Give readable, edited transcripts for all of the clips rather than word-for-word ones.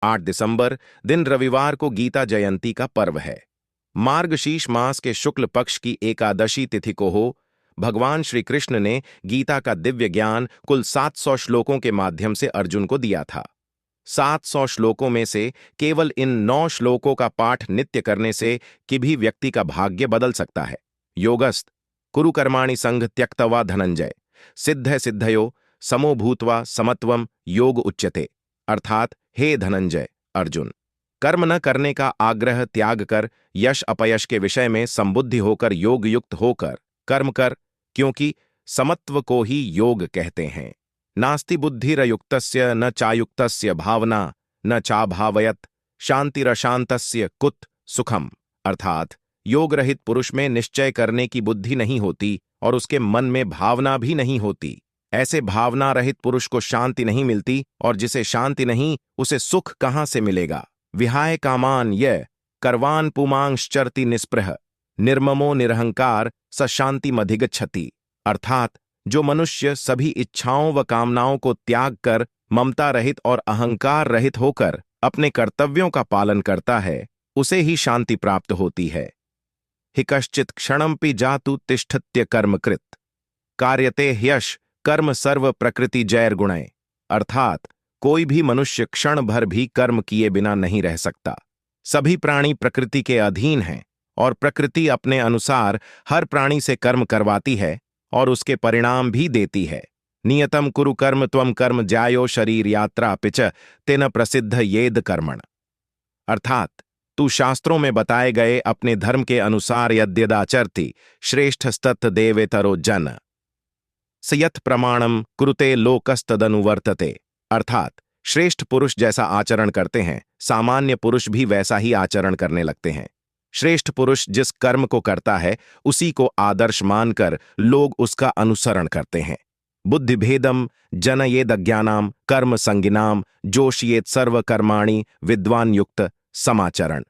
8 दिसंबर दिन रविवार को गीता जयंती का पर्व है। मार्गशीर्ष मास के शुक्ल पक्ष की एकादशी तिथि को हो भगवान श्री कृष्ण ने गीता का दिव्य ज्ञान कुल 700 श्लोकों के माध्यम से अर्जुन को दिया था। 700 श्लोकों में से केवल इन 9 श्लोकों का पाठ नित्य करने से किसी व्यक्ति का भाग्य बदल सकता है। योगस्थ कुरु कर्माणि संग त्यक्त्वा धनंजय सिद्ध सिद्धयो समो भूत्वा समत्वम योग उच्यते। अर्थात हे धनंजय अर्जुन, कर्म न करने का आग्रह त्याग कर यश अपयश के विषय में संबुद्धि होकर योग युक्त होकर कर्म कर, क्योंकि समत्व को ही योग कहते हैं। नास्ति बुद्धिरयुक्तस्य न चायुक्तस्य भावना न चाभावयत शांतिरशांतस्य कुत सुखम। अर्थात योग रहित पुरुष में निश्चय करने की बुद्धि नहीं होती और उसके मन में भावना भी नहीं होती। ऐसे भावना रहित पुरुष को शांति नहीं मिलती और जिसे शांति नहीं उसे सुख कहां से मिलेगा। विहाय कामान यह करवान पुमांश्चरति निस्पृह निर्ममो निरहंकार स शांति मधिगच्छति। अर्थात जो मनुष्य सभी इच्छाओं व कामनाओं को त्याग कर ममता रहित और अहंकार रहित होकर अपने कर्तव्यों का पालन करता है उसे ही शांति प्राप्त होती है। हि कश्चित् क्षणमपि जातु तिष्ठत्य कर्मकृत कार्यते ह्यश कर्म सर्व प्रकृति जैर्गुणय। अर्थात कोई भी मनुष्य क्षण भर भी कर्म किए बिना नहीं रह सकता। सभी प्राणी प्रकृति के अधीन हैं और प्रकृति अपने अनुसार हर प्राणी से कर्म करवाती है और उसके परिणाम भी देती है। नियतम कुरु कर्म त्वम कर्म ज्यायो शरीर यात्रा पिच तेन प्रसिद्ध येद कर्मण। अर्थात तू शास्त्रों में बताए गए अपने धर्म के अनुसार यद्यदाचरति श्रेष्ठस्तत् देवेतरो जन सयत प्रमाणम कुरुते लोकस्तदनुवर्तते। अर्थात श्रेष्ठ पुरुष जैसा आचरण करते हैं सामान्य पुरुष भी वैसा ही आचरण करने लगते हैं। श्रेष्ठ पुरुष जिस कर्म को करता है उसी को आदर्श मानकर लोग उसका अनुसरण करते हैं। बुद्धिभेदम जनयेद अज्ञानाम कर्म संगिनाम जोशयेत सर्व कर्माणि विद्वान युक्त समाचरण।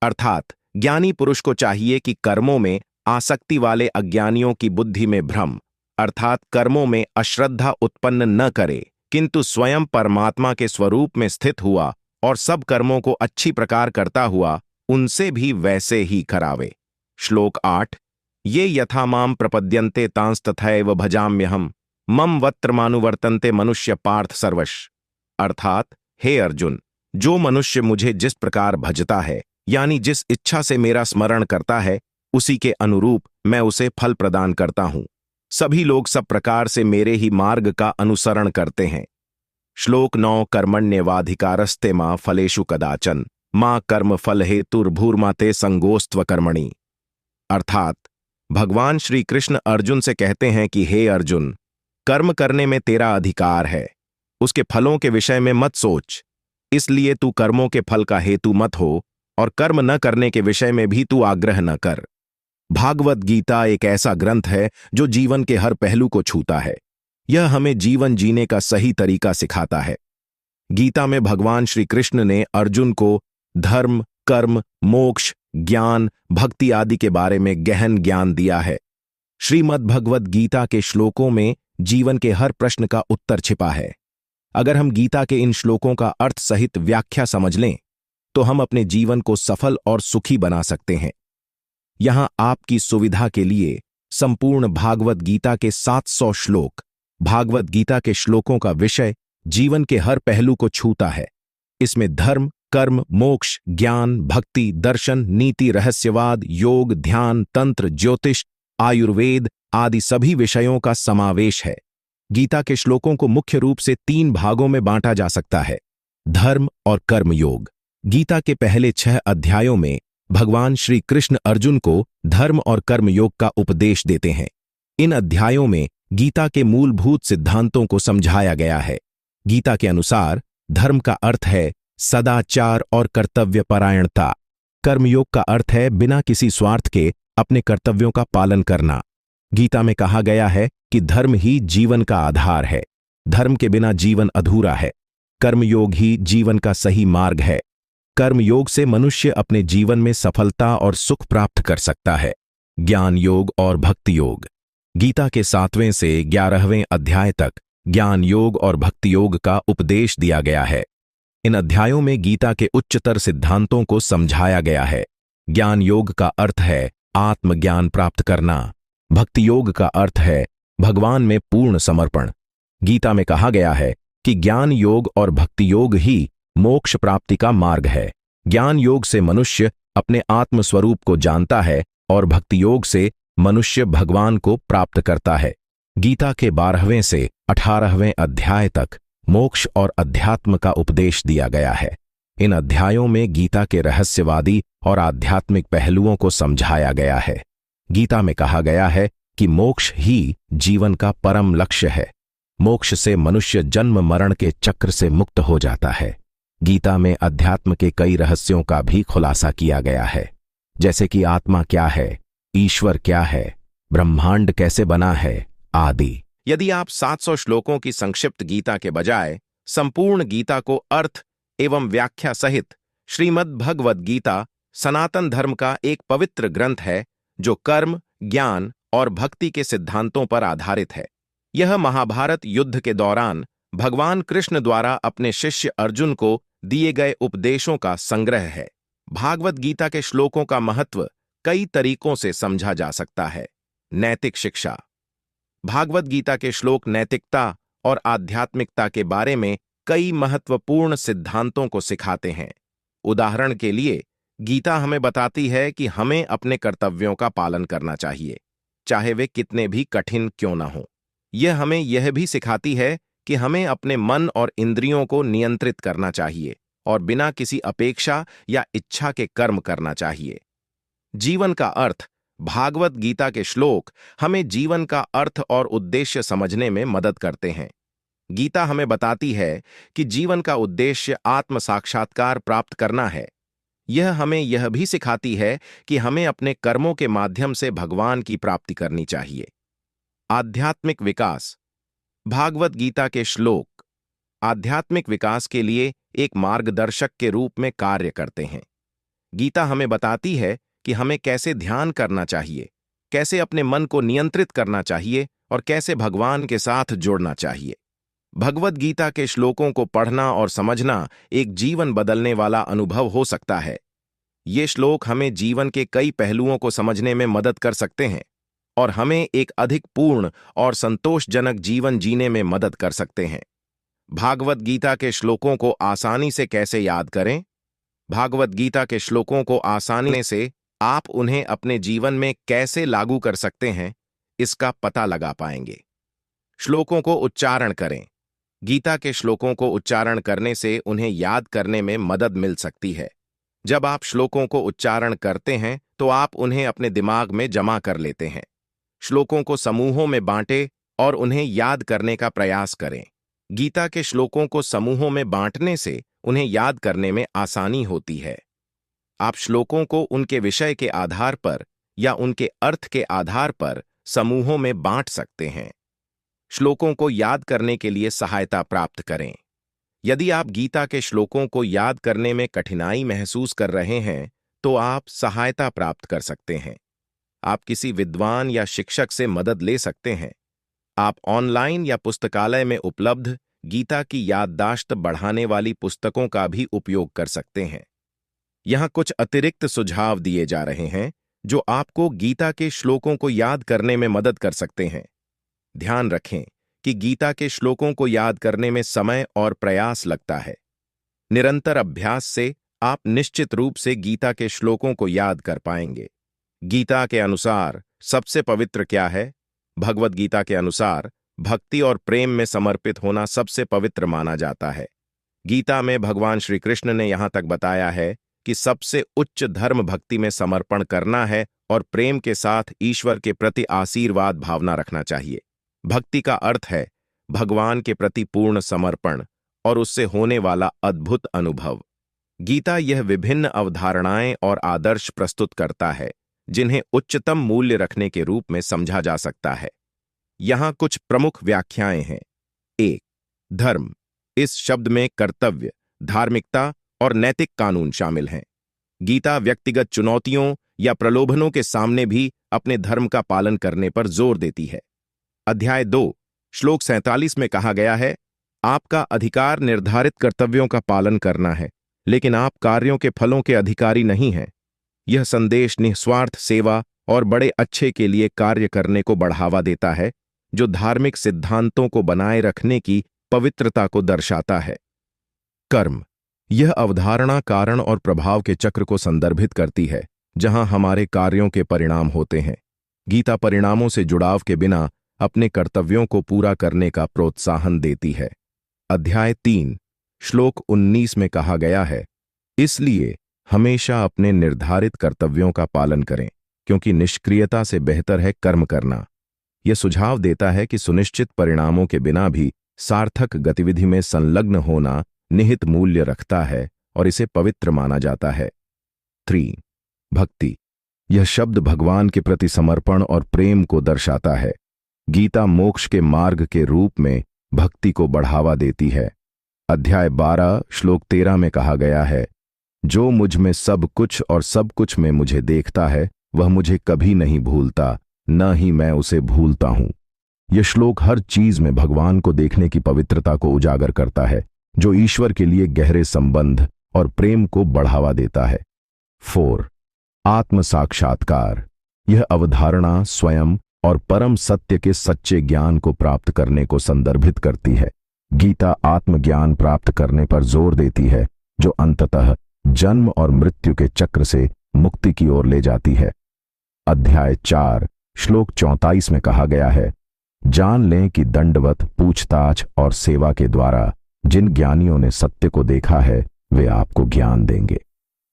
अर्थात ज्ञानी पुरुष को चाहिए कि कर्मों में आसक्ति वाले अज्ञानियों की बुद्धि में भ्रम अर्थात कर्मों में अश्रद्धा उत्पन्न न करे, किंतु स्वयं परमात्मा के स्वरूप में स्थित हुआ और सब कर्मों को अच्छी प्रकार करता हुआ उनसे भी वैसे ही करावे। श्लोक 8 ये यथा माम प्रपद्यन्ते तांस्तथैव भजाम्यहम मम वत्रमानुवर्तन्ते मनुष्य पार्थ सर्वश। अर्थात हे अर्जुन, जो मनुष्य मुझे जिस प्रकार भजता है यानी जिस इच्छा से मेरा स्मरण करता है उसी के अनुरूप मैं उसे फल प्रदान करता हूं। सभी लोग सब प्रकार से मेरे ही मार्ग का अनुसरण करते हैं। श्लोक 9 कर्मण्येवाधिकारस्ते मां फलेषु कदाचन मां कर्म फल हेतुर्भूर्मा ते संगोस्त्व कर्मणि। अर्थात भगवान श्री कृष्ण अर्जुन से कहते हैं कि हे अर्जुन, कर्म करने में तेरा अधिकार है, उसके फलों के विषय में मत सोच, इसलिए तू कर्मों के फल का हेतु मत हो और कर्म न करने के विषय में भी तू आग्रह न कर। भागवत गीता एक ऐसा ग्रंथ है जो जीवन के हर पहलू को छूता है। यह हमें जीवन जीने का सही तरीका सिखाता है। गीता में भगवान श्री कृष्ण ने अर्जुन को धर्म, कर्म, मोक्ष, ज्ञान, भक्ति आदि के बारे में गहन ज्ञान दिया है। श्रीमद् भगवत गीता के श्लोकों में जीवन के हर प्रश्न का उत्तर छिपा है। अगर हम गीता के इन श्लोकों का अर्थ सहित व्याख्या समझ लें तो हम अपने जीवन को सफल और सुखी बना सकते हैं। यहां आपकी सुविधा के लिए संपूर्ण भागवत गीता के 700 श्लोक, भागवत गीता के श्लोकों का विषय जीवन के हर पहलू को छूता है। इसमें धर्म, कर्म, मोक्ष, ज्ञान, भक्ति, दर्शन, नीति, रहस्यवाद, योग, ध्यान, तंत्र, ज्योतिष, आयुर्वेद आदि सभी विषयों का समावेश है। गीता के श्लोकों को मुख्य रूप से 3 भागों में बांटा जा सकता है: धर्म और कर्म योग। गीता के पहले 6 अध्यायों में भगवान श्री कृष्ण अर्जुन को धर्म और कर्म योग का उपदेश देते हैं। इन अध्यायों में गीता के मूलभूत सिद्धांतों को समझाया गया है। गीता के अनुसार धर्म का अर्थ है सदाचार और कर्तव्य परायणता। कर्मयोग का अर्थ है बिना किसी स्वार्थ के अपने कर्तव्यों का पालन करना। गीता में कहा गया है कि धर्म ही जीवन का आधार है, धर्म के बिना जीवन अधूरा है। कर्मयोग ही जीवन का सही मार्ग है। कर्मयोग से मनुष्य अपने जीवन में सफलता और सुख प्राप्त कर सकता है। ज्ञान योग और भक्ति योग। गीता के 7वें से 11वें अध्याय तक ज्ञान योग और भक्ति योग का उपदेश दिया गया है। इन अध्यायों में गीता के उच्चतर सिद्धांतों को समझाया गया है। ज्ञान योग का अर्थ है आत्मज्ञान प्राप्त करना। भक्ति योग का अर्थ है भगवान में पूर्ण समर्पण। गीता में कहा गया है कि ज्ञान योग और भक्ति योग ही मोक्ष प्राप्ति का मार्ग है। ज्ञान योग से मनुष्य अपने आत्म स्वरूप को जानता है और भक्ति योग से मनुष्य भगवान को प्राप्त करता है। गीता के 12वें से 18वें अध्याय तक मोक्ष और अध्यात्म का उपदेश दिया गया है। इन अध्यायों में गीता के रहस्यवादी और आध्यात्मिक पहलुओं को समझाया गया है। गीता में कहा गया है कि मोक्ष ही जीवन का परम लक्ष्य है। मोक्ष से मनुष्य जन्म मरण के चक्र से मुक्त हो जाता है। गीता में अध्यात्म के कई रहस्यों का भी खुलासा किया गया है, जैसे कि आत्मा क्या है, ईश्वर क्या है, ब्रह्मांड कैसे बना है आदि। यदि आप 700 श्लोकों की संक्षिप्त गीता के बजाय संपूर्ण गीता को अर्थ एवं व्याख्या सहित श्रीमद् भगवद गीता सनातन धर्म का एक पवित्र ग्रंथ है जो कर्म, ज्ञान और भक्ति के सिद्धांतों पर आधारित है। यह महाभारत युद्ध के दौरान भगवान कृष्ण द्वारा अपने शिष्य अर्जुन को दिए गए उपदेशों का संग्रह है। भागवत गीता के श्लोकों का महत्व कई तरीकों से समझा जा सकता है। नैतिक शिक्षा। भागवत गीता के श्लोक नैतिकता और आध्यात्मिकता के बारे में कई महत्वपूर्ण सिद्धांतों को सिखाते हैं। उदाहरण के लिए, गीता हमें बताती है कि हमें अपने कर्तव्यों का पालन करना चाहिए, चाहे वे कितने भी कठिन क्यों न हों। यह हमें यह भी सिखाती है कि हमें अपने मन और इंद्रियों को नियंत्रित करना चाहिए और बिना किसी अपेक्षा या इच्छा के कर्म करना चाहिए। जीवन का अर्थ। भागवत गीता के श्लोक हमें जीवन का अर्थ और उद्देश्य समझने में मदद करते हैं। गीता हमें बताती है कि जीवन का उद्देश्य आत्म साक्षात्कार प्राप्त करना है। यह हमें यह भी सिखाती है कि हमें अपने कर्मों के माध्यम से भगवान की प्राप्ति करनी चाहिए। आध्यात्मिक विकास। भागवत गीता के श्लोक आध्यात्मिक विकास के लिए एक मार्गदर्शक के रूप में कार्य करते हैं। गीता हमें बताती है कि हमें कैसे ध्यान करना चाहिए, कैसे अपने मन को नियंत्रित करना चाहिए और कैसे भगवान के साथ जुड़ना चाहिए। भगवत गीता के श्लोकों को पढ़ना और समझना एक जीवन बदलने वाला अनुभव हो सकता है। ये श्लोक हमें जीवन के कई पहलुओं को समझने में मदद कर सकते हैं और हमें एक अधिक पूर्ण और संतोषजनक जीवन जीने में मदद कर सकते हैं। भागवत गीता के श्लोकों को आसानी से कैसे याद करें? भागवत गीता के श्लोकों को आसानी से आप उन्हें अपने जीवन में कैसे लागू कर सकते हैं, इसका पता लगा पाएंगे। श्लोकों को उच्चारण करें। गीता के श्लोकों को उच्चारण करने से उन्हें याद करने में मदद मिल सकती है। जब आप श्लोकों को उच्चारण करते हैं तो आप उन्हें अपने दिमाग में जमा कर लेते हैं। श्लोकों को समूहों में बांटें और उन्हें याद करने का प्रयास करें। गीता के श्लोकों को समूहों में बांटने से उन्हें याद करने में आसानी होती है। आप श्लोकों को उनके विषय के आधार पर या उनके अर्थ के आधार पर समूहों में बांट सकते हैं। श्लोकों को याद करने के लिए सहायता प्राप्त करें। यदि आप गीता के श्लोकों को याद करने में कठिनाई महसूस कर रहे हैं तो आप सहायता प्राप्त कर सकते हैं। आप किसी विद्वान या शिक्षक से मदद ले सकते हैं। आप ऑनलाइन या पुस्तकालय में उपलब्ध गीता की याददाश्त बढ़ाने वाली पुस्तकों का भी उपयोग कर सकते हैं। यहाँ कुछ अतिरिक्त सुझाव दिए जा रहे हैं जो आपको गीता के श्लोकों को याद करने में मदद कर सकते हैं। ध्यान रखें कि गीता के श्लोकों को याद करने में समय और प्रयास लगता है। निरंतर अभ्यास से आप निश्चित रूप से गीता के श्लोकों को याद कर पाएंगे। गीता के अनुसार सबसे पवित्र क्या है? भगवत गीता के अनुसार भक्ति और प्रेम में समर्पित होना सबसे पवित्र माना जाता है। गीता में भगवान श्री कृष्ण ने यहां तक बताया है कि सबसे उच्च धर्म भक्ति में समर्पण करना है और प्रेम के साथ ईश्वर के प्रति आशीर्वाद भावना रखना चाहिए। भक्ति का अर्थ है भगवान के प्रति पूर्ण समर्पण और उससे होने वाला अद्भुत अनुभव। गीता यह विभिन्न अवधारणाएं और आदर्श प्रस्तुत करता है जिन्हें उच्चतम मूल्य रखने के रूप में समझा जा सकता है। यहां कुछ प्रमुख व्याख्याएं हैं। 1. धर्म। इस शब्द में कर्तव्य, धार्मिकता और नैतिक कानून शामिल हैं। गीता व्यक्तिगत चुनौतियों या प्रलोभनों के सामने भी अपने धर्म का पालन करने पर जोर देती है। अध्याय 2 श्लोक 47 में कहा गया है, आपका अधिकार निर्धारित कर्तव्यों का पालन करना है, लेकिन आप कार्यों के फलों के अधिकारी नहीं हैं। यह संदेश निस्वार्थ सेवा और बड़े अच्छे के लिए कार्य करने को बढ़ावा देता है, जो धार्मिक सिद्धांतों को बनाए रखने की पवित्रता को दर्शाता है। कर्म। यह अवधारणा कारण और प्रभाव के चक्र को संदर्भित करती है, जहां हमारे कार्यों के परिणाम होते हैं। गीता परिणामों से जुड़ाव के बिना अपने कर्तव्यों को पूरा करने का प्रोत्साहन देती है। अध्याय 3 श्लोक 19 में कहा गया है, इसलिए हमेशा अपने निर्धारित कर्तव्यों का पालन करें, क्योंकि निष्क्रियता से बेहतर है कर्म करना। यह सुझाव देता है कि सुनिश्चित परिणामों के बिना भी सार्थक गतिविधि में संलग्न होना निहित मूल्य रखता है और इसे पवित्र माना जाता है। 3 भक्ति। यह शब्द भगवान के प्रति समर्पण और प्रेम को दर्शाता है। गीता मोक्ष के मार्ग के रूप में भक्ति को बढ़ावा देती है। अध्याय 12 श्लोक 13 में कहा गया है, जो मुझ में सब कुछ और सब कुछ में मुझे देखता है, वह मुझे कभी नहीं भूलता, न ही मैं उसे भूलता हूं। यह श्लोक हर चीज में भगवान को देखने की पवित्रता को उजागर करता है, जो ईश्वर के लिए गहरे संबंध और प्रेम को बढ़ावा देता है। 4 आत्म साक्षात्कार। यह अवधारणा स्वयं और परम सत्य के सच्चे ज्ञान को प्राप्त करने को संदर्भित करती है। गीता आत्मज्ञान प्राप्त करने पर जोर देती है, जो अंततः जन्म और मृत्यु के चक्र से मुक्ति की ओर ले जाती है। अध्याय 4 श्लोक 34 में कहा गया है, जान लें कि दंडवत पूछताछ और सेवा के द्वारा जिन ज्ञानियों ने सत्य को देखा है, वे आपको ज्ञान देंगे।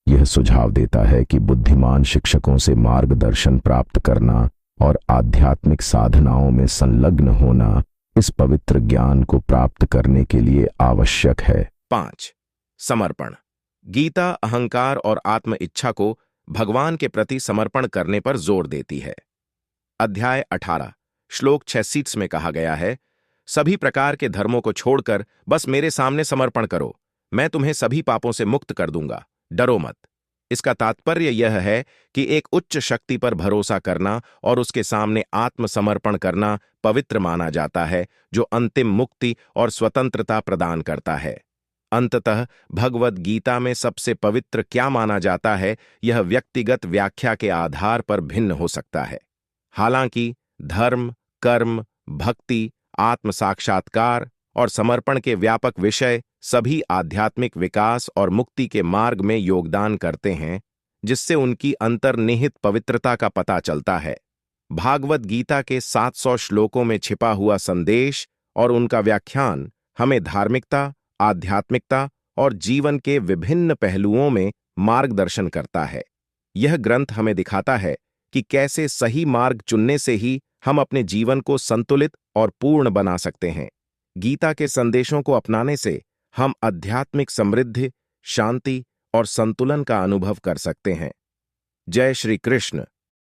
यह सुझाव देता है कि बुद्धिमान शिक्षकों से मार्गदर्शन प्राप्त करना और आध्यात्मिक साधनाओं में संलग्न होना इस पवित्र ज्ञान को प्राप्त करने के लिए आवश्यक है। 5 समर्पण। गीता अहंकार और आत्म इच्छा को भगवान के प्रति समर्पण करने पर जोर देती है। अध्याय 18 श्लोक 36 में कहा गया है, सभी प्रकार के धर्मों को छोड़कर बस मेरे सामने समर्पण करो, मैं तुम्हें सभी पापों से मुक्त कर दूंगा, डरो मत। इसका तात्पर्य यह है कि एक उच्च शक्ति पर भरोसा करना और उसके सामने आत्मसमर्पण करना पवित्र माना जाता है, जो अंतिम मुक्ति और स्वतंत्रता प्रदान करता है। अंततः भगवद गीता में सबसे पवित्र क्या माना जाता है, यह व्यक्तिगत व्याख्या के आधार पर भिन्न हो सकता है। हालांकि धर्म, कर्म, भक्ति, आत्म साक्षात्कार और समर्पण के व्यापक विषय सभी आध्यात्मिक विकास और मुक्ति के मार्ग में योगदान करते हैं, जिससे उनकी अंतर्निहित पवित्रता का पता चलता है। भागवत गीता के 700 श्लोकों में छिपा हुआ संदेश और उनका व्याख्यान हमें धार्मिकता, आध्यात्मिकता और जीवन के विभिन्न पहलुओं में मार्गदर्शन करता है। यह ग्रंथ हमें दिखाता है कि कैसे सही मार्ग चुनने से ही हम अपने जीवन को संतुलित और पूर्ण बना सकते हैं। गीता के संदेशों को अपनाने से हम आध्यात्मिक समृद्धि, शांति और संतुलन का अनुभव कर सकते हैं। जय श्री कृष्ण।